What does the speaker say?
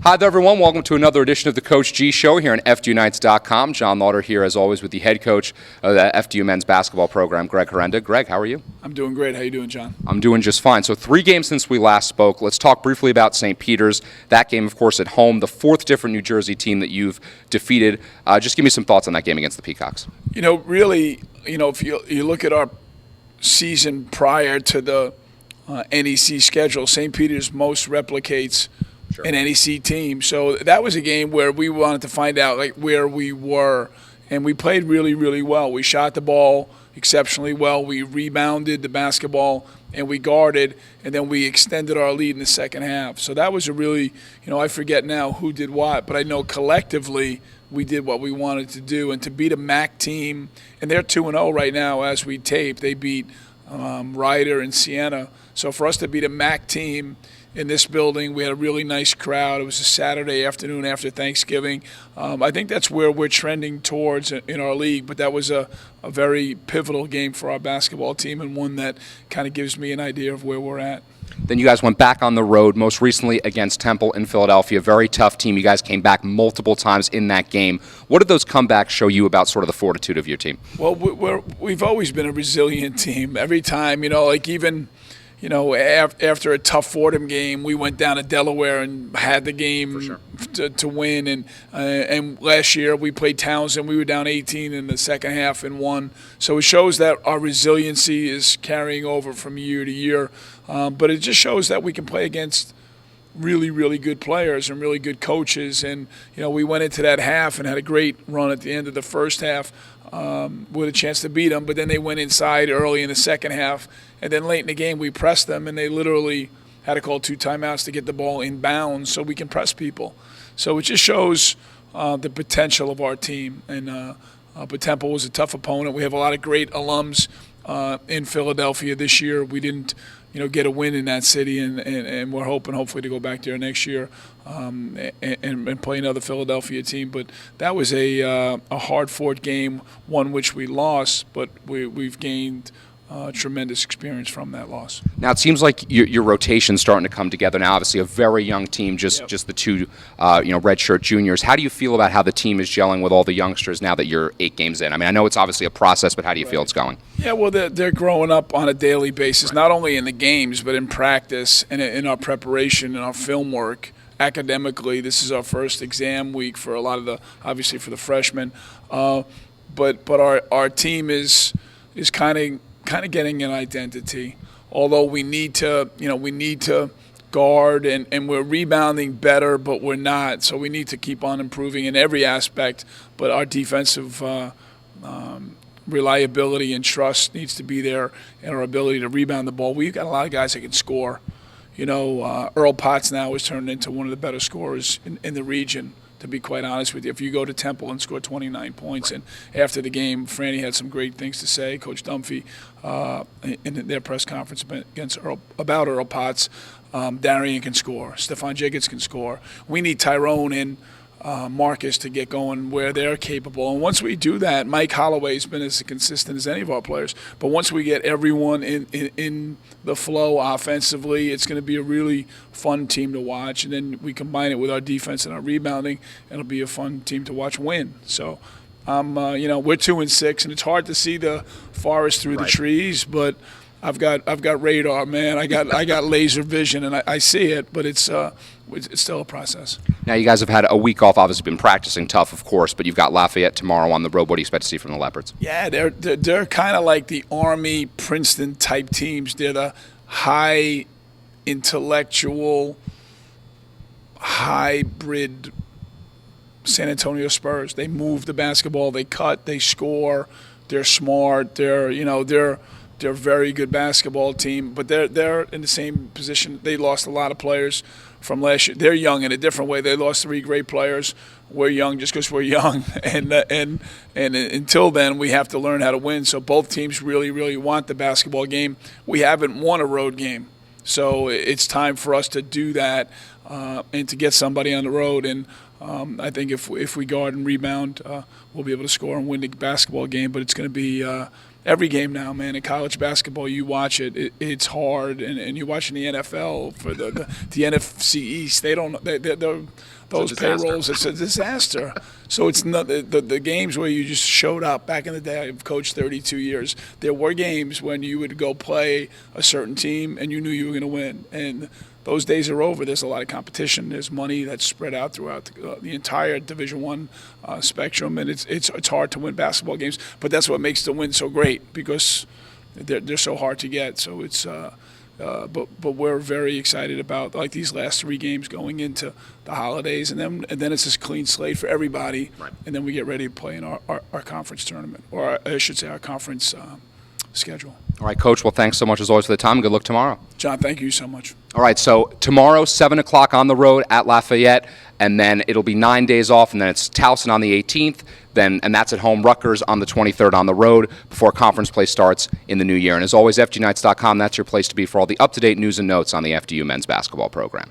Hi there, everyone. Welcome to another edition of the Coach G Show here on FDUnites.com. John Lauder here, as always, with the head coach of the FDU men's basketball program, Greg Herenda. Greg, how are you? I'm doing great. How you doing, John? I'm doing just fine. So 3 games since we last spoke. Let's talk briefly about St. Peter's. That game, of course, at home, the 4th different New Jersey team that you've defeated. Just give me some thoughts on that game against the Peacocks. Really, if you look at our season prior to the NEC schedule, St. Peter's most replicates an NEC team. So that was a game where we wanted to find out where we were, and we played really, really well. We shot the ball exceptionally well. We rebounded the basketball, and we guarded, and then we extended our lead in the second half. So that was a really, I forget now who did what, but I know collectively we did what we wanted to do. And to beat a MAC team, and they're 2-0 right now as we tape. They beat Ryder and Siena. So for us to beat a MAC team in this building, we had a really nice crowd. It was a Saturday afternoon after Thanksgiving. I think that's where we're trending towards in our league, but that was a very pivotal game for our basketball team, and one that kind of gives me an idea of where we're at. Then you guys went back on the road, most recently against Temple in Philadelphia. Very tough team. You guys came back multiple times in that game. What did those comebacks show you about sort of the fortitude of your team? Well, we've always been a resilient team. Every time, after a tough Fordham game, we went down to Delaware and had the game to win. And last year we played Townsend. We were down 18 in the second half and won. So it shows that our resiliency is carrying over from year to year. But it just shows that we can play against really, really good players and really good coaches. And, we went into that half and had a great run at the end of the first half with a chance to beat them. But then they went inside early in the second half. And then late in the game, we pressed them, and they literally had to call 2 timeouts to get the ball in bounds so we can press people. So it just shows the potential of our team. And but Temple was a tough opponent. We have a lot of great alums in Philadelphia this year. We didn't get a win in that city, and we're hoping hopefully to go back there next year and play another Philadelphia team. But that was a hard-fought game, one which we lost, but we've gained tremendous experience from that loss. Now, it seems like your rotation's starting to come together now. Obviously, a very young team, just the 2 redshirt juniors. How do you feel about how the team is gelling with all the youngsters now that you're 8 games in? I mean, I know it's obviously a process, but how do you feel it's going? Yeah, well, they're growing up on a daily basis, not only in the games, but in practice and in our preparation and our film work. Academically, this is our first exam week for a lot of obviously for the freshmen. But our team is kind of getting an identity, although we need to guard and we're rebounding better, but we're not. So we need to keep on improving in every aspect. But our defensive reliability and trust needs to be there, and our ability to rebound the ball. We've got a lot of guys that can score. Earl Potts now has turned into one of the better scorers in the region, to be quite honest with you. If you go to Temple and score 29 points, and after the game, Franny had some great things to say, Coach Dunphy, in their press conference about Earl Potts. Darian can score. Stephon Jacobs can score. We need Tyrone and Marcus to get going where they're capable. And once we do that, Mike Holloway's been as consistent as any of our players. But once we get everyone in the flow offensively, it's going to be a really fun team to watch. And then we combine it with our defense and our rebounding, and it'll be a fun team to watch win. So, we're 2-6, and it's hard to see the forest through the trees, but I've got radar, man. I got laser vision, and I see it, but it's still a process. Now, you guys have had a week off, obviously been practicing tough, of course, but you've got Lafayette tomorrow on the road. What do you expect to see from the Leopards? Yeah, they're kind of like the Army, Princeton type teams. They're the high intellectual, hybrid San Antonio Spurs. They move the basketball, they cut, they score, they're smart, they're a very good basketball team, but they're in the same position. They lost a lot of players from last year. They're young in a different way. They lost 3 great players. We're young just because we're young, and until then, we have to learn how to win. So both teams really, really want the basketball game. We haven't won a road game, so it's time for us to do that and to get somebody on the road. And I think if we guard and rebound, we'll be able to score and win the basketball game. But it's going to be every game now, man. In college basketball, you watch it's hard, and you watch in the NFL for the NFC East. Those payrolls, it's a disaster. So it's not the games where you just showed up. Back in the day, I've coached 32 years. There were games when you would go play a certain team and you knew you were going to win. And those days are over. There's a lot of competition. There's money that's spread out throughout the entire Division I spectrum, and it's hard to win basketball games. But that's what makes the win so great, because they're so hard to get. So it's but we're very excited about like these last 3 games going into the holidays, and then it's this clean slate for everybody, right. And then we get ready to play in our conference tournament, or I should say our conference schedule. All right, Coach. Well, thanks so much as always for the time. Good luck tomorrow. John, thank you so much. All right, so tomorrow, 7 o'clock on the road at Lafayette, and then it'll be 9 days off, and then it's Towson on the 18th, and that's at home, Rutgers on the 23rd on the road before conference play starts in the new year. And as always, FDUnights.com, that's your place to be for all the up-to-date news and notes on the FDU men's basketball program.